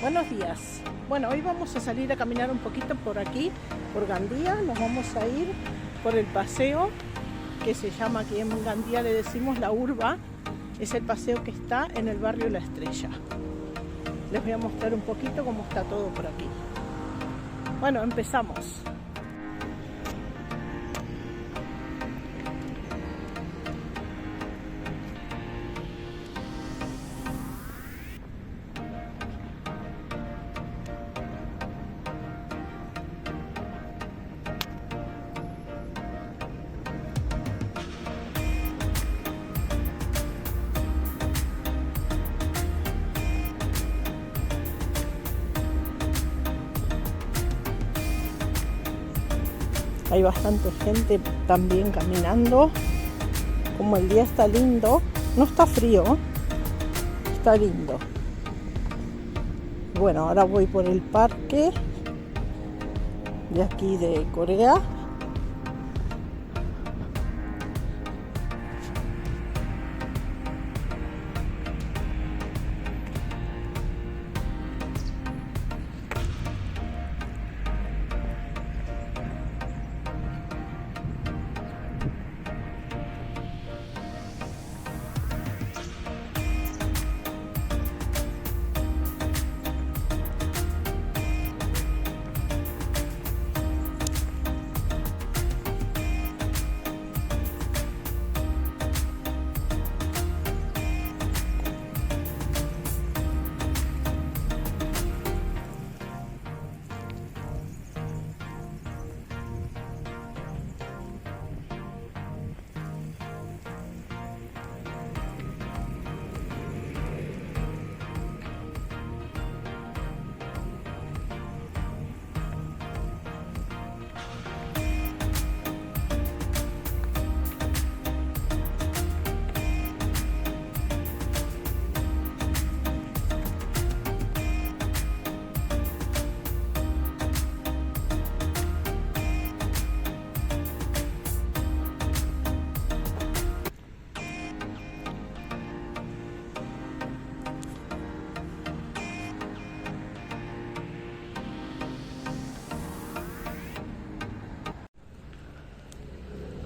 Buenos días. Bueno, hoy vamos a salir a caminar un poquito por aquí, por Gandía. Nos vamos a ir por el paseo que se llama, aquí en Gandía le decimos la Urba. Es el paseo que está en el barrio La Estrella. Les voy a mostrar un poquito cómo está todo por aquí. Bueno, empezamos. Hay bastante gente también caminando. Como el día está lindo, no está frío, está lindo. Bueno, ahora voy por el parque de aquí de Corea.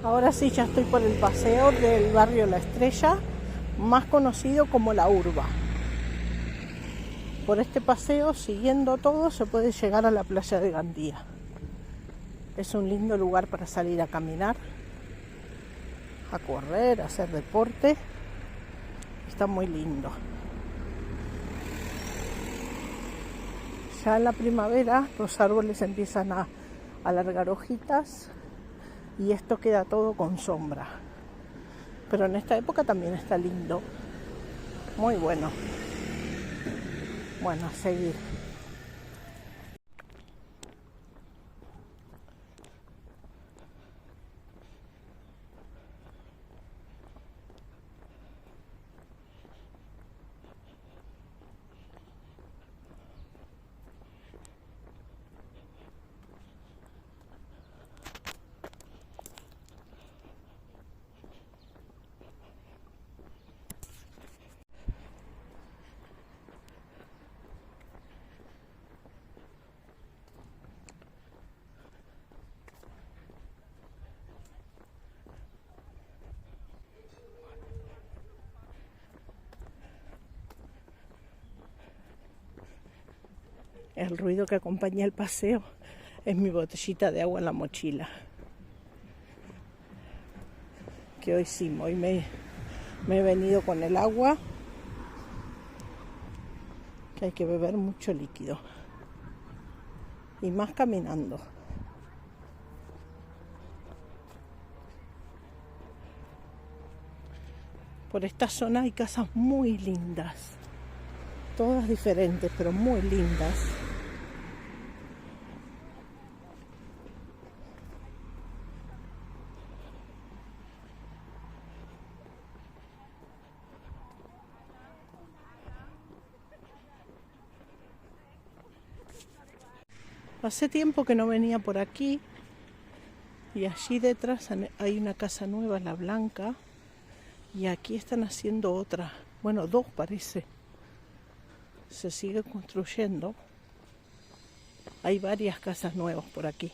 Ahora sí, ya estoy por el paseo del barrio La Estrella, más conocido como la Urba. Por este paseo, siguiendo todo, se puede llegar a la playa de Gandía. Es un lindo lugar para salir a caminar, a correr, a hacer deporte. Está muy lindo. Ya en la primavera los árboles empiezan a alargar hojitas y esto queda todo con sombra. Pero en esta época también está lindo. Muy bueno. Bueno, a seguir. El ruido que acompaña el paseo es mi botellita de agua en la mochila. Que hoy sí, hoy me he venido con el agua. Que hay que beber mucho líquido. Y más caminando. Por esta zona hay casas muy lindas. Todas diferentes, pero muy lindas. Hace tiempo que no venía por aquí y allí detrás hay una casa nueva, la Blanca, y aquí están haciendo otra, bueno, dos parece. se sigue construyendo. Hay varias casas nuevas por aquí,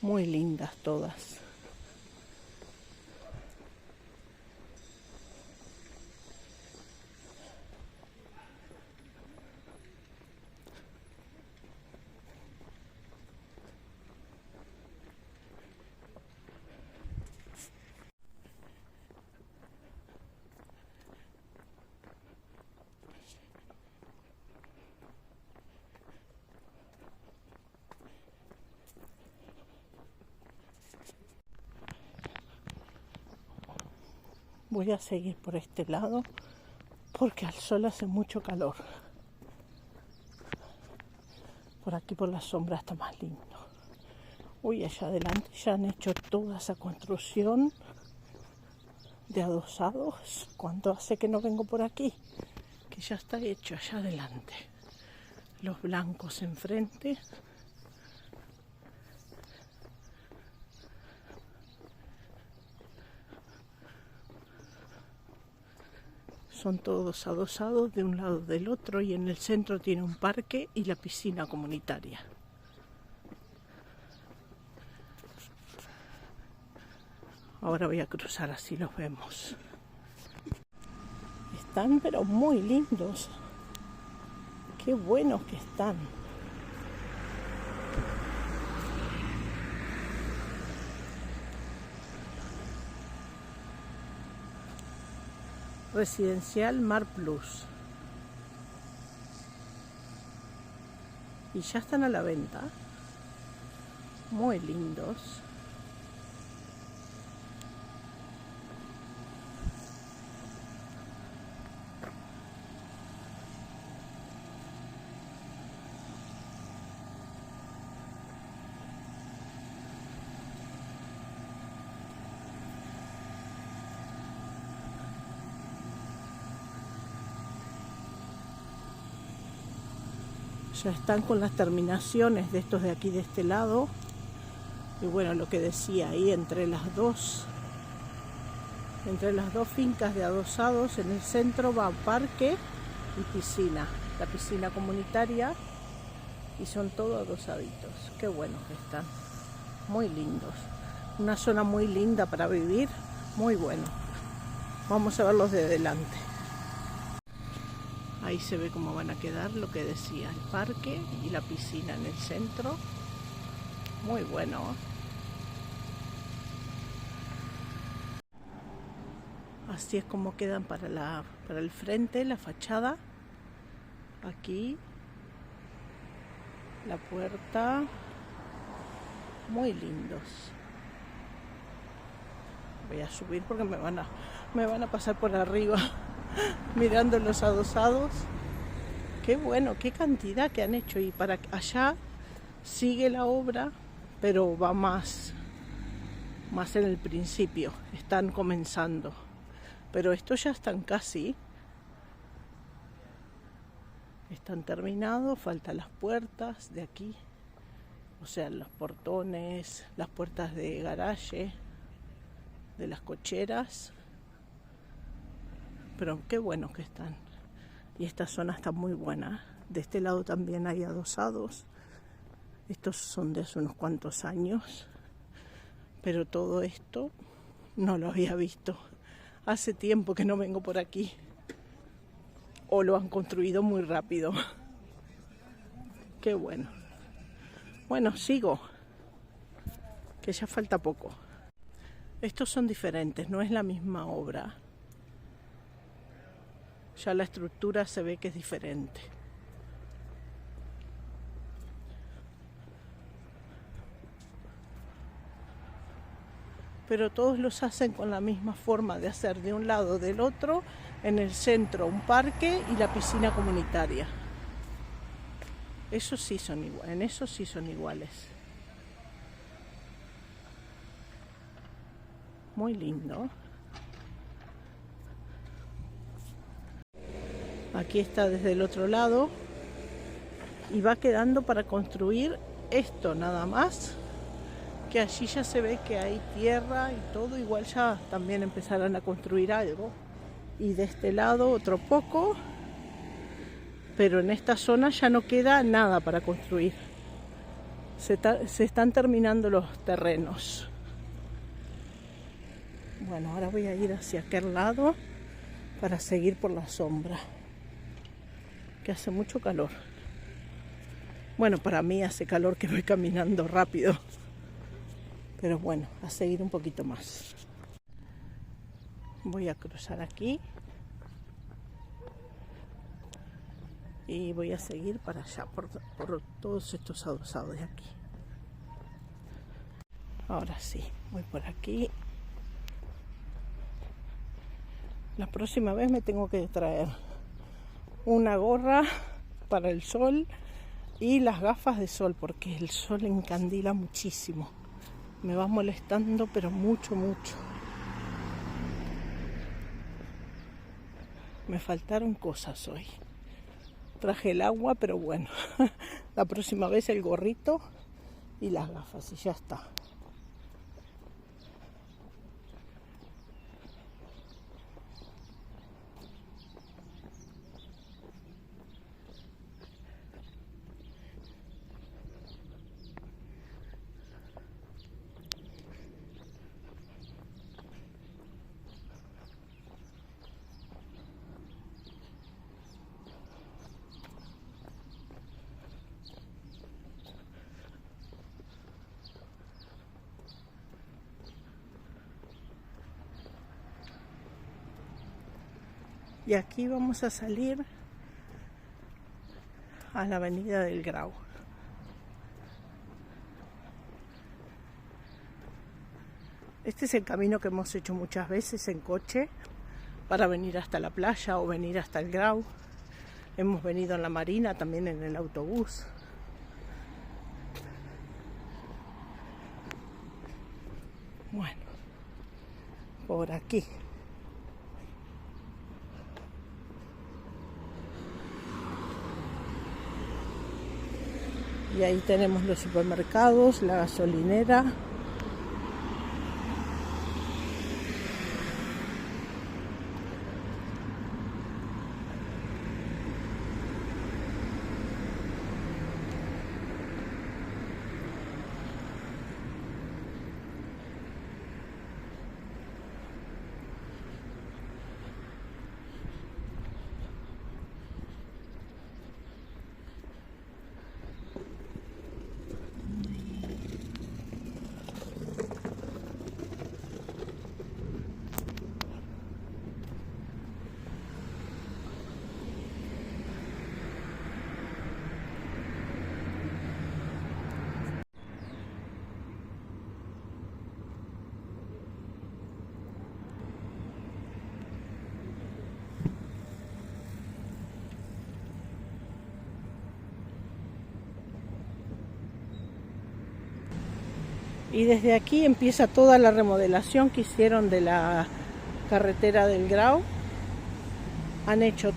muy lindas todas. Voy a seguir por este lado porque al sol hace mucho calor. Por aquí por la sombra está más lindo. Uy, allá adelante ya han hecho toda esa construcción de adosados. ¿Cuánto hace que no vengo por aquí? Que ya está hecho allá adelante. Los blancos enfrente. Son todos adosados de un lado del otro y en el centro tiene un parque y la piscina comunitaria. Ahora voy a cruzar, así los vemos. Están pero muy lindos. Qué buenos que están. Residencial Mar Plus. Y ya están a la venta. Muy lindos. Ya están con las terminaciones de estos de aquí de este lado. Y bueno, lo que decía ahí, entre las dos fincas de adosados, en el centro va parque y piscina. La piscina comunitaria, y son todos adosaditos. Qué buenos que están. Muy lindos. Una zona muy linda para vivir. Muy bueno. Vamos a verlos de delante. Ahí se ve cómo van a quedar, lo que decía, el parque y la piscina en el centro. Muy bueno. Así es como quedan para el frente, la fachada. Aquí. La puerta. Muy lindos. Voy a subir porque me van a pasar por arriba. Mirando los adosados. Qué bueno, qué cantidad que han hecho. Y para allá sigue la obra, pero va más en el principio. Están comenzando. Pero estos ya están casi. Están terminados. Faltan las puertas de aquí. O sea, los portones, las puertas de garaje, de las cocheras. Pero qué buenos que están. Y esta zona está muy buena. De este lado también hay adosados. Estos son de hace unos cuantos años. Pero todo esto no lo había visto. Hace tiempo que no vengo por aquí. O lo han construido muy rápido. Qué bueno. Bueno, sigo. Que ya falta poco. Estos son diferentes, no es la misma obra. Ya la estructura se ve que es diferente. Pero todos los hacen con la misma forma de hacer de un lado o del otro. En el centro un parque y la piscina comunitaria. Esos sí son iguales, en eso sí son iguales. Muy lindo. Aquí está desde el otro lado y va quedando para construir esto nada más, que allí ya se ve que hay tierra y todo, igual ya también empezarán a construir algo. Y de este lado otro poco pero en esta zona ya no queda nada para construir. Se están terminando los terrenos. Bueno, ahora voy a ir hacia aquel lado para seguir por la sombra, que hace mucho calor. Bueno, para mí hace calor que voy caminando rápido, pero bueno, a seguir un poquito más. Voy a cruzar aquí y voy a seguir para allá, por todos estos adosados de aquí. Ahora sí, voy por aquí. La próxima vez me tengo que traer una gorra para el sol y las gafas de sol, porque el sol encandila muchísimo. Me va molestando, pero mucho, mucho. Me faltaron cosas hoy. Traje el agua, pero bueno, la próxima vez el gorrito y las gafas y ya está. Y aquí vamos a salir a la avenida del Grau. Este es el camino que hemos hecho muchas veces en coche para venir hasta la playa o venir hasta el Grau. Hemos venido en la Marina, también en el autobús. Bueno, por aquí. Y ahí tenemos los supermercados, la gasolinera. Y desde aquí empieza toda la remodelación que hicieron de la carretera del Grau. Han hecho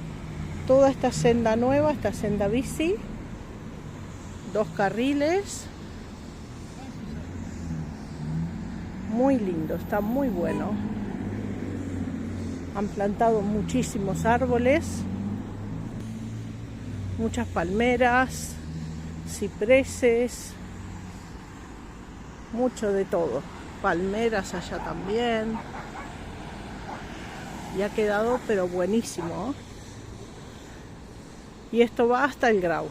toda esta senda nueva, esta senda bici, 2 carriles. Muy lindo, está muy bueno. Han plantado muchísimos árboles, muchas palmeras, cipreses, mucho de todo. Palmeras allá también. Y ha quedado pero buenísimo. Y esto va hasta el Grau.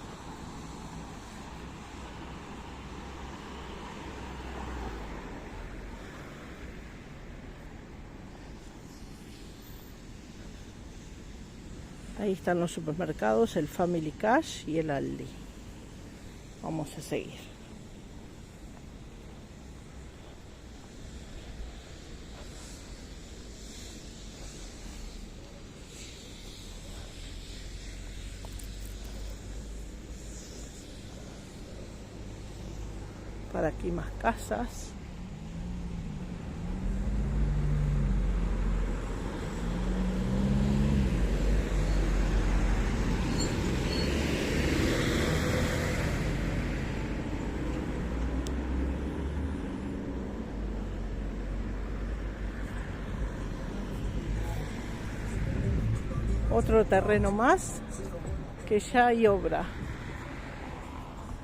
Ahí están los supermercados, el Family Cash y el Aldi. Vamos a seguir. Para aquí más casas. Otro terreno más que ya hay obra.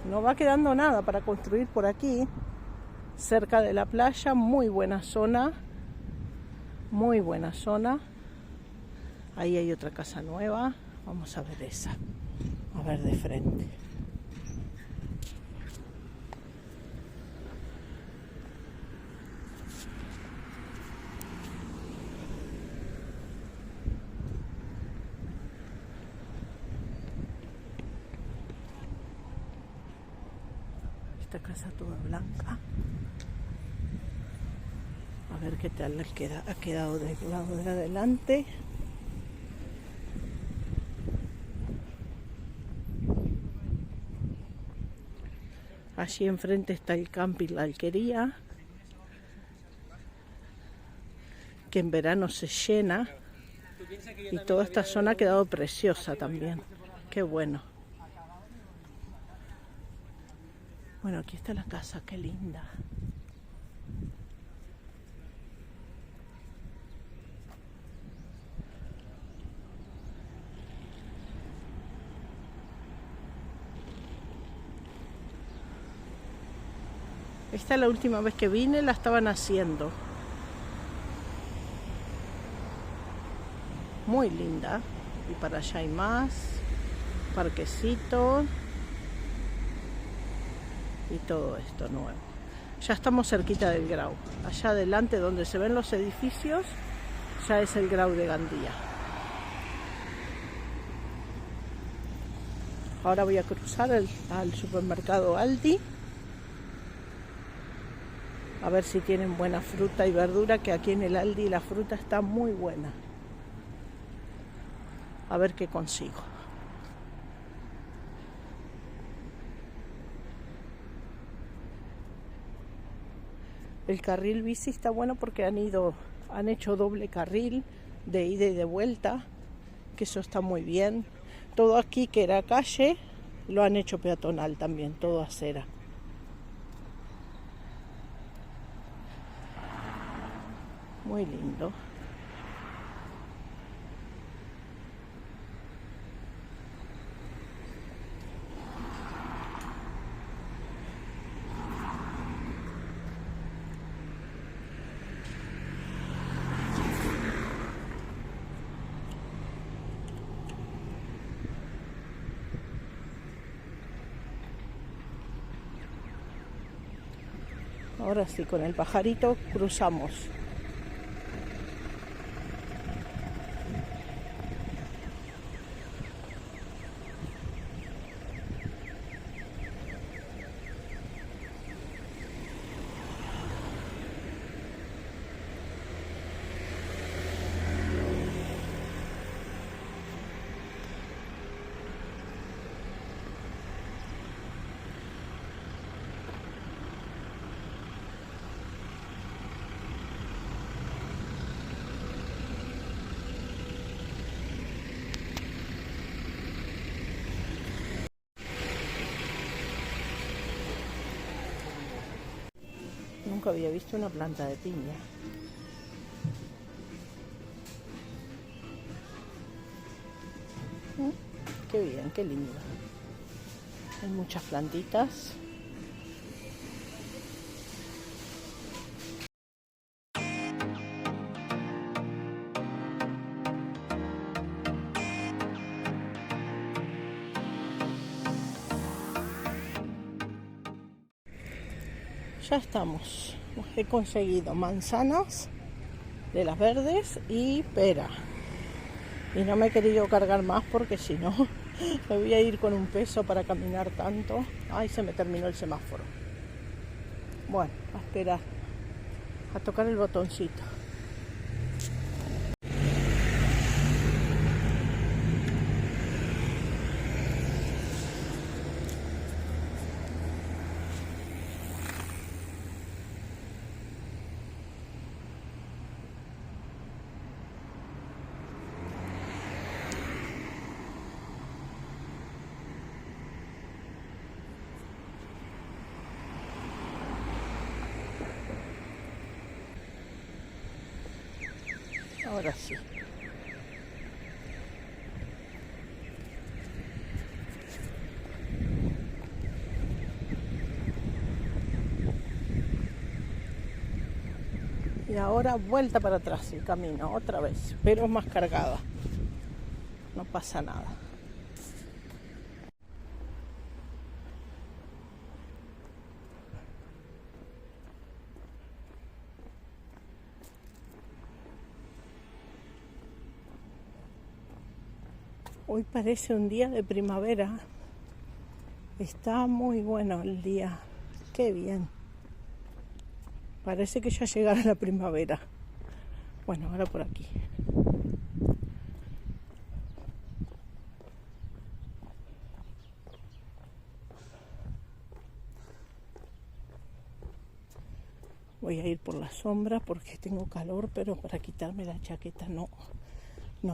No va quedando nada para construir por aquí, cerca de la playa. Muy buena zona, muy buena zona. Ahí hay otra casa nueva. Vamos a ver esa, a ver de frente. Esta casa toda blanca. A ver qué tal ha quedado del lado de adelante. Allí enfrente está el camping La Alquería, que en verano se llena, y toda esta zona ha quedado preciosa también. Qué bueno. Bueno, aquí está la casa, qué linda. Esta es la última vez que vine, la estaban haciendo. Muy linda. Y para allá hay más. Parquecito. Y todo esto nuevo. Ya estamos cerquita del Grau. Allá adelante donde se ven los edificios, ya es el Grau de Gandía. Ahora voy a cruzar al supermercado Aldi. A ver si tienen buena fruta y verdura, que aquí en el Aldi la fruta está muy buena. A ver qué consigo. El carril bici está bueno porque han hecho doble carril de ida y de vuelta, que eso está muy bien. Todo aquí que era calle, lo han hecho peatonal también, todo acera. Muy lindo. Ahora sí, con el pajarito cruzamos. Nunca había visto una planta de piña. Qué bien, qué lindo. Hay muchas plantitas. Ya estamos. He conseguido manzanas de las verdes y pera. Y no me he querido cargar más porque si no me voy a ir con un peso para caminar tanto. Ay, se me terminó el semáforo. Bueno, a esperar, a tocar el botoncito. Ahora sí. Y ahora vuelta para atrás el camino, otra vez, pero más cargada. No pasa nada. Hoy parece un día de primavera. Está muy bueno el día. Qué bien. Parece que ya llegará la primavera. Bueno, ahora por aquí. Voy a ir por la sombra porque tengo calor, pero para quitarme la chaqueta no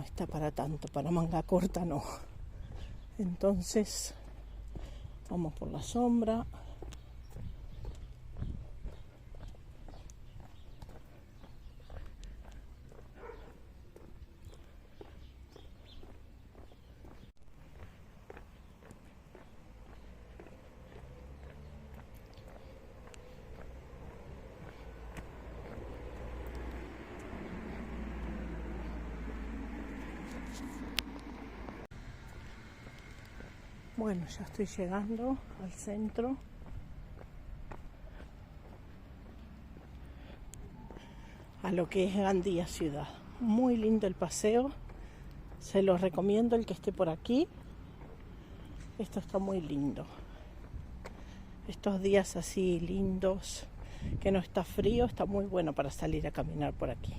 está para tanto, para manga corta no. Entonces, vamos por la sombra. Bueno, ya estoy llegando al centro. A lo que es Gandía ciudad. Muy lindo el paseo. Se los recomiendo el que esté por aquí. Esto está muy lindo. Estos días así lindos, que no está frío, está muy bueno para salir a caminar por aquí.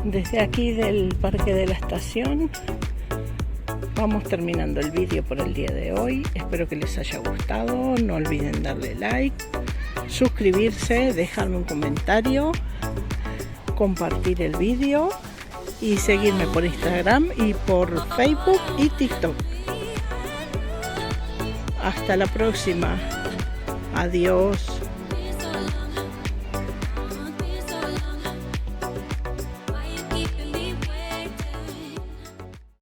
Desde aquí del Parque de la Estación vamos terminando el vídeo por el día de hoy. Espero que les haya gustado. No olviden darle like, suscribirse, dejarme un comentario, compartir el vídeo y seguirme por Instagram y por Facebook y TikTok. Hasta la próxima. Adiós.